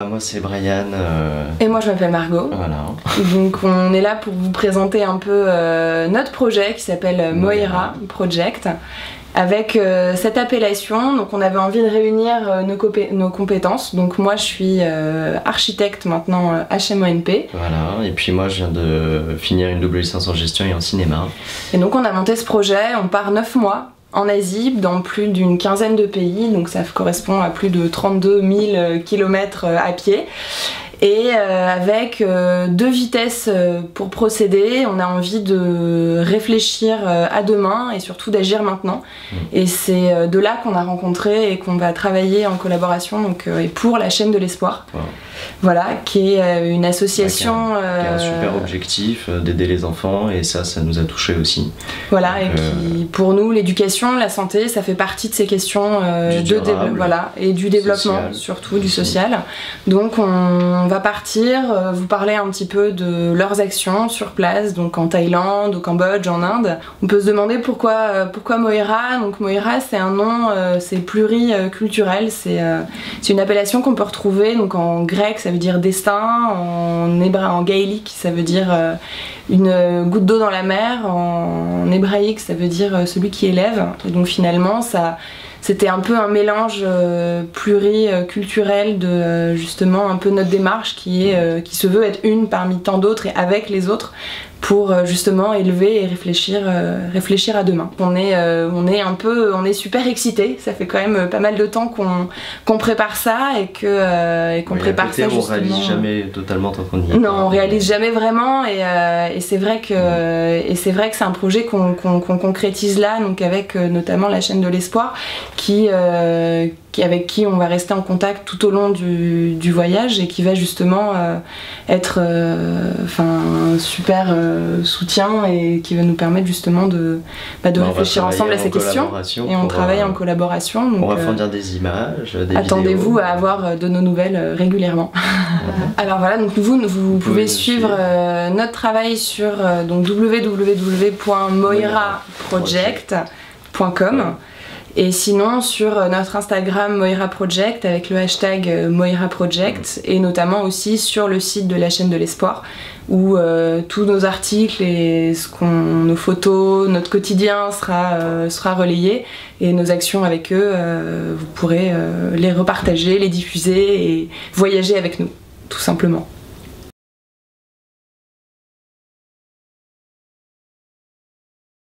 Moi c'est Brian. Et moi je m'appelle Margot. Voilà. Donc on est là pour vous présenter un peu notre projet qui s'appelle Moira Project. Avec cette appellation, donc on avait envie de réunir nos compétences. Donc moi je suis architecte maintenant HMONP. Voilà, et puis moi je viens de finir une double licence en gestion et en cinéma. Et donc on a monté ce projet, on part 9 mois en Asie, dans plus d'une quinzaine de pays, donc ça correspond à plus de 32 000 km à pied. Et avec 2 vitesses pour procéder, on a envie de réfléchir à demain et surtout d'agir maintenant. Et c'est de là qu'on a rencontré et qu'on va travailler en collaboration donc, et pour la chaîne de l'espoir. Wow. Voilà, qui est une association... Qui a un super objectif d'aider les enfants et ça nous a touchés aussi. Voilà, donc, et qui, pour nous, l'éducation, la santé, ça fait partie de ces questions voilà, et du développement, social, surtout du social. Donc on va partir, vous parler un petit peu de leurs actions sur place, donc en Thaïlande, au Cambodge, en Inde. On peut se demander pourquoi Moira. Donc Moira, c'est un nom, c'est pluriculturel, c'est une appellation qu'on peut retrouver donc en grec, ça veut dire destin, en gaélique, ça veut dire une goutte d'eau dans la mer, en hébraïque, ça veut dire celui qui élève. Et donc finalement, c'était un peu un mélange pluriculturel de justement un peu notre démarche qui se veut être une parmi tant d'autres et avec les autres pour justement élever et réfléchir à demain. On est super excités, ça fait quand même pas mal de temps qu'on prépare ça et qu'on prépare ça justement. On réalise jamais totalement tant qu'on y est. Non, on réalise jamais vraiment et c'est vrai que c'est un projet qu'on concrétise là, donc avec notamment la chaîne de l'espoir avec qui on va rester en contact tout au long du voyage et qui va justement être un super soutien et qui va nous permettre justement de réfléchir ensemble à ces questions. Et on travaille en collaboration. Donc, on va fournir des images, des attendez-vous à avoir de nos nouvelles régulièrement. Alors voilà, donc vous pouvez suivre notre travail sur www.moiraproject.com. Et sinon sur notre Instagram Moira Project avec le hashtag Moira Project et notamment aussi sur le site de la chaîne de l'espoir où tous nos articles et nos photos, notre quotidien sera relayé et nos actions avec eux, vous pourrez les repartager, les diffuser et voyager avec nous, tout simplement.